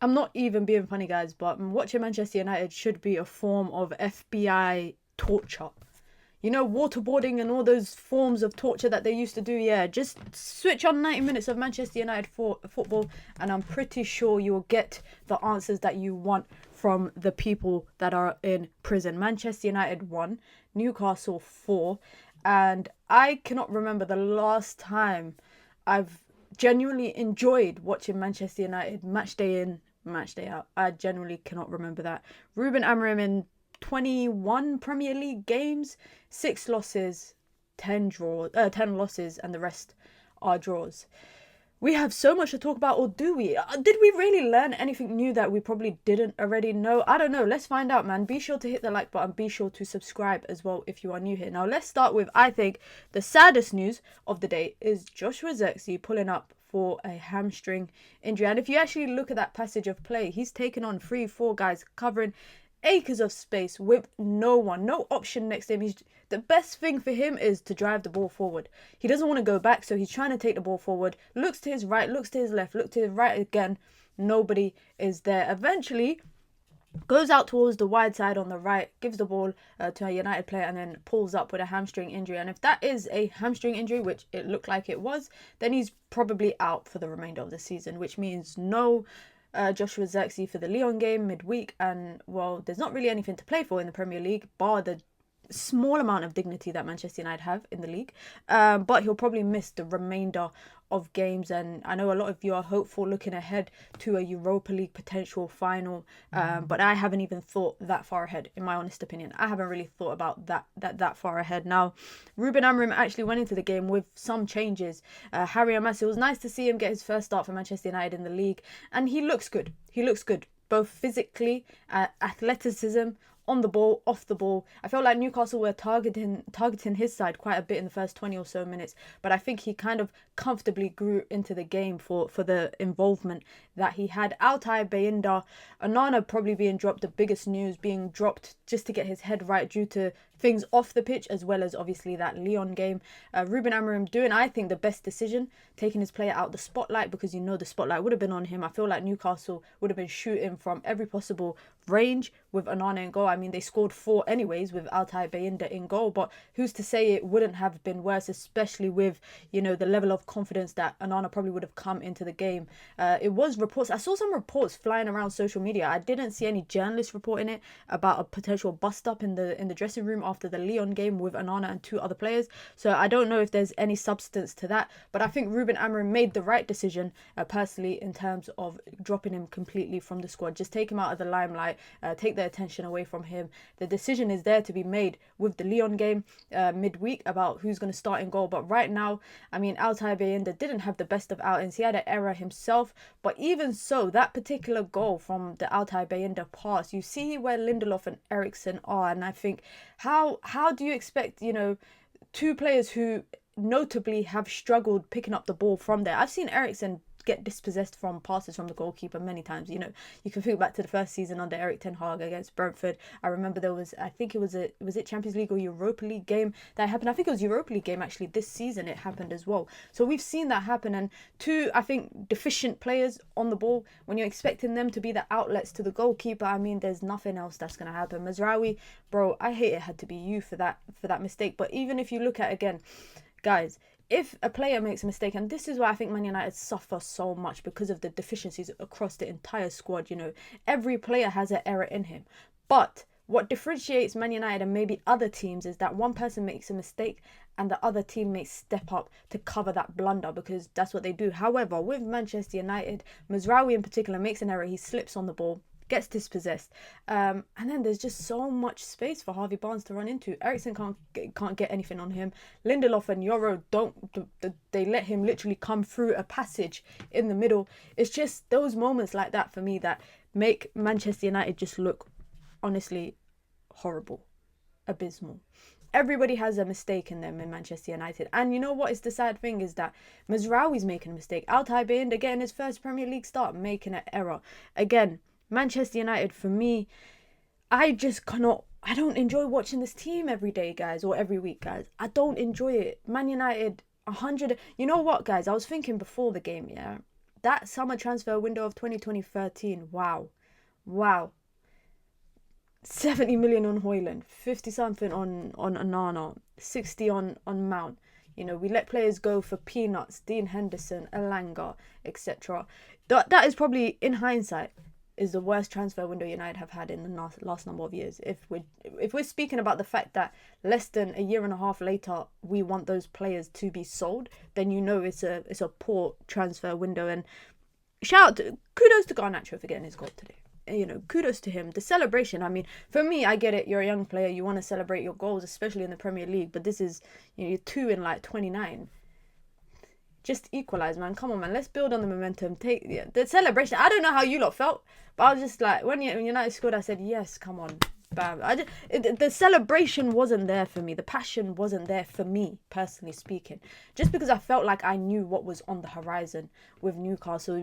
I'm not even being funny, guys, but watching Manchester United should be a form of FBI torture. You know, waterboarding and all those forms of torture that they used to do. Yeah, just switch on 90 minutes of Manchester United football, and I'm pretty sure you'll get the answers that you want from the people that are in prison. Manchester United 1, Newcastle 4, and I cannot remember the last time I've genuinely enjoyed watching Manchester United match day in, match day out. I genuinely cannot remember that. Ruben Amorim in 21 Premier League games, 6 losses, 10 losses, and the rest are draws. We have so much to talk about, or do we? Did we really learn anything new that we probably didn't already know? I don't know. Let's find out, man. Be sure to hit the like button. Be sure to subscribe as well if you are new here. Now, let's start with, I think, the saddest news of the day is Joshua Zirkzee pulling up for a hamstring injury. And if you actually look at that passage of play, he's taken on 3-4 guys covering acres of space with no one, no option next to him. The best thing for him is to drive the ball forward. He doesn't want to go back, so he's trying to take the ball forward. Looks to his right, looks to his left, looks to his right again. Nobody is there. Eventually, goes out towards the wide side on the right, gives the ball to a United player, and then pulls up with a hamstring injury. And if that is a hamstring injury, which it looked like it was, then he's probably out for the remainder of the season, which means no Joshua Zirkzee for the Lyon game midweek. And, well, there's not really anything to play for in the Premier League, bar the small amount of dignity that Manchester United have in the league. But he'll probably miss the remainder of games, and I know a lot of you are hopeful looking ahead to a Europa League potential final, but I haven't even thought that far ahead, in my honest opinion. I haven't really thought about that far ahead. Now, Ruben Amorim actually went into the game with some changes. Harry Amasi, it was nice to see him get his first start for Manchester United in the league, and he looks good. He looks good, both physically, athleticism, on the ball, off the ball. I felt like Newcastle were targeting his side quite a bit in the first 20 or so minutes, but I think he kind of comfortably grew into the game for the involvement that he had. Altay Bayindir, Onana probably being dropped, the biggest news, being dropped just to get his head right due to things off the pitch, as well as obviously that Lyon game. Ruben Amorim doing, I think, the best decision, taking his player out the spotlight, because you know the spotlight would have been on him. I feel like Newcastle would have been shooting from every possible range with Onana in goal. I mean, they scored 4 anyways with Altay Bayindir in goal, but who's to say it wouldn't have been worse, especially with, you know, the level of confidence that Onana probably would have come into the game. It was reports, I saw some reports flying around social media. I didn't see any journalists reporting it, about a potential bust up in the dressing room after the Lyon game with Onana and 2 other players. So I don't know if there's any substance to that, but I think Ruben Amorim made the right decision personally, in terms of dropping him completely from the squad. Just take him out of the limelight, take the attention away from him. The decision is there to be made with the Lyon game midweek about who's going to start in goal. But right now, I mean, Altay Bayindir didn't have the best of outings. He had an error himself, but even so, that particular goal from the Altay Bayindir pass, you see where Lindelof and Eriksen are, and I think how do you expect, you know, 2 players who notably have struggled picking up the ball from there? I've seen Eriksen get dispossessed from passes from the goalkeeper many times. You know, you can think back to the first season under Erik ten Hag against Brentford. I remember there was, I think it was it Champions League or Europa League game that happened. I think it was Europa League game actually this season it happened as well. So we've seen that happen, and 2, I think, deficient players on the ball, when you're expecting them to be the outlets to the goalkeeper, I mean, there's nothing else that's going to happen. Mazraoui, bro, I hate it had to be you for that mistake. But even if you look at, again, guys, if a player makes a mistake, and this is why I think Man United suffer so much, because of the deficiencies across the entire squad, you know, every player has an error in him. But what differentiates Man United and maybe other teams is that one person makes a mistake and the other teammates step up to cover that blunder, because that's what they do. However, with Manchester United, Mazraoui in particular makes an error, he slips on the ball, gets dispossessed, and then there's just so much space for Harvey Barnes to run into. Eriksen can't get anything on him. Lindelof and Yoro they let him literally come through a passage in the middle. It's just those moments like that for me that make Manchester United just look honestly horrible, abysmal. Everybody has a mistake in them in Manchester United. And you know what is the sad thing is that Mazraoui's making a mistake. Altay Bayindir getting his first Premier League start, making an error. Again, Manchester United, for me, I don't enjoy watching this team every day, guys, or every week, guys. I don't enjoy it. Man United, 100. You know what, guys? I was thinking before the game, yeah. that summer transfer window of 2013, wow. 70 million on Højlund, 50 something on Onana, 60 on Mount. You know, we let players go for peanuts, Dean Henderson, Elanga, etc. That is probably, in hindsight, is the worst transfer window United have had in the last number of years. If we're speaking about the fact that less than a year and a half later we want those players to be sold, then you know it's a poor transfer window. And kudos to Garnacho for getting his goal today. You know, kudos to him. The celebration, I mean, for me, I get it. You're a young player. You want to celebrate your goals, especially in the Premier League. But this is, you know, you're 2 in like 29. Just equalise, man. Come on, man. Let's build on the momentum. Take the celebration. I don't know how you lot felt, but I was just like, when United scored, I said, yes, come on. Bam. The celebration wasn't there for me. The passion wasn't there for me, personally speaking. Just because I felt like I knew what was on the horizon with Newcastle.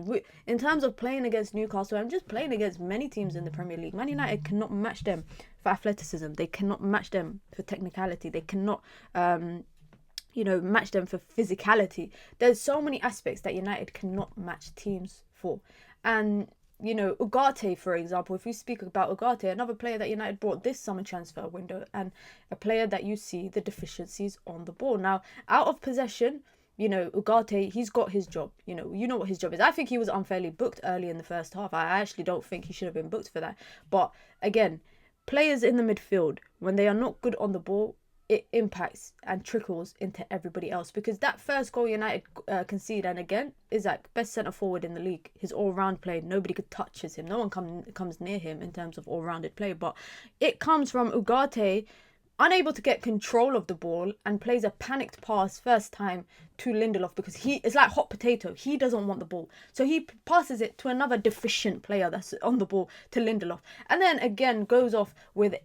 In terms of playing against Newcastle, I'm just playing against many teams in the Premier League. Man United cannot match them for athleticism. They cannot match them for technicality. They cannot match them for physicality. There's so many aspects that United cannot match teams for. And you know, Ugarte, for example, if we speak about Ugarte, another player that United brought this summer transfer window, and a player that you see the deficiencies on the ball. Now, out of possession, you know, Ugarte, he's got his job. You know what his job is. I think he was unfairly booked early in the first half. I actually don't think he should have been booked for that. But again, players in the midfield, when they are not good on the ball, it impacts and trickles into everybody else, because that first goal United concede, and again, is like best centre forward in the league. His all-round play, nobody could touches him. No one comes near him in terms of all-rounded play. But it comes from Ugarte unable to get control of the ball and plays a panicked pass first time to Lindelof, because it's like hot potato. He doesn't want the ball, so he passes it to another deficient player that's on the ball, to Lindelof, and then again goes off with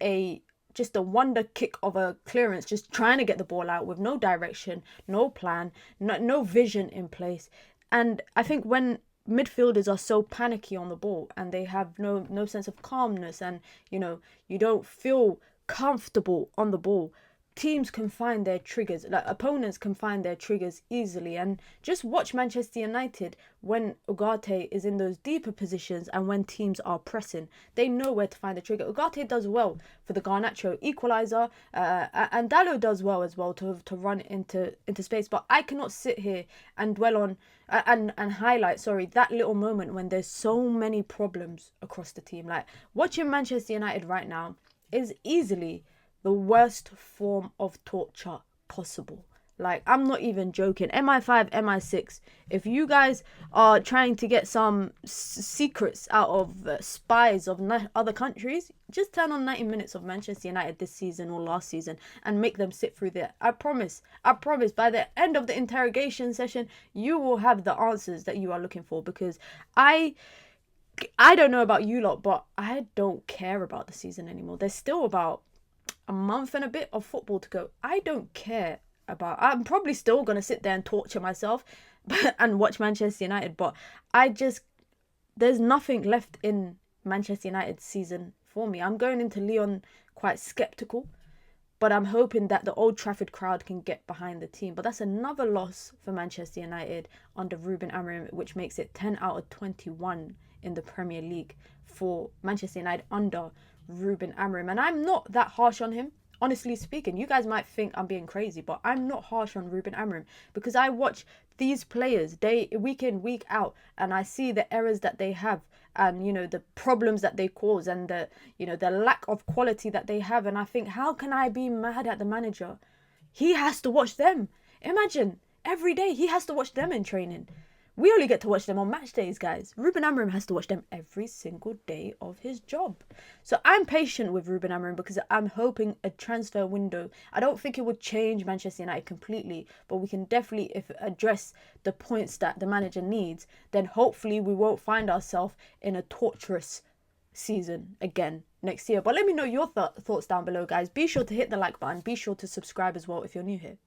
just a wonder kick of a clearance, just trying to get the ball out with no direction, no plan, no vision in place. And I think when midfielders are so panicky on the ball and they have no sense of calmness, and you don't feel comfortable on the ball, teams can find their triggers, like opponents can find their triggers easily. And just watch Manchester United when Ugarte is in those deeper positions and when teams are pressing. They know where to find the trigger. Ugarte does well for the Garnacho equaliser, and Dalot does well as well to run into space. But I cannot sit here and dwell on and highlight that little moment when there's so many problems across the team. Like, watching Manchester United right now is easily the worst form of torture possible. Like, I'm not even joking. MI5, MI6, if you guys are trying to get some secrets out of spies of other countries, just turn on 90 minutes of Manchester United this season or last season and make them sit through that. I promise, by the end of the interrogation session, you will have the answers that you are looking for. Because I don't know about you lot, but I don't care about the season anymore. There's still about a month and a bit of football to go. I don't care about. I'm probably still gonna sit there and torture myself and watch Manchester United, but there's nothing left in Manchester United's season for me. I'm going into Lyon quite skeptical, but I'm hoping that the Old Trafford crowd can get behind the team. But that's another loss for Manchester United under Ruben Amorim, which makes it 10 out of 21 in the Premier League for Manchester United under Ruben Amorim. And I'm not that harsh on him, honestly speaking. You guys might think I'm being crazy, but I'm not harsh on Ruben Amorim, because I watch these players week in, week out, and I see the errors that they have, and the problems that they cause, and the lack of quality that they have. And I think, how can I be mad at the manager? He has to watch them. Imagine, every day he has to watch them in training. We only get to watch them on match days, guys. Ruben Amorim has to watch them every single day of his job. So I'm patient with Ruben Amorim, because I'm hoping a transfer window, I don't think it would change Manchester United completely, but we can definitely, if address the points that the manager needs, then hopefully we won't find ourselves in a torturous season again next year. But let me know your thoughts down below, guys. Be sure to hit the like button. Be sure to subscribe as well if you're new here.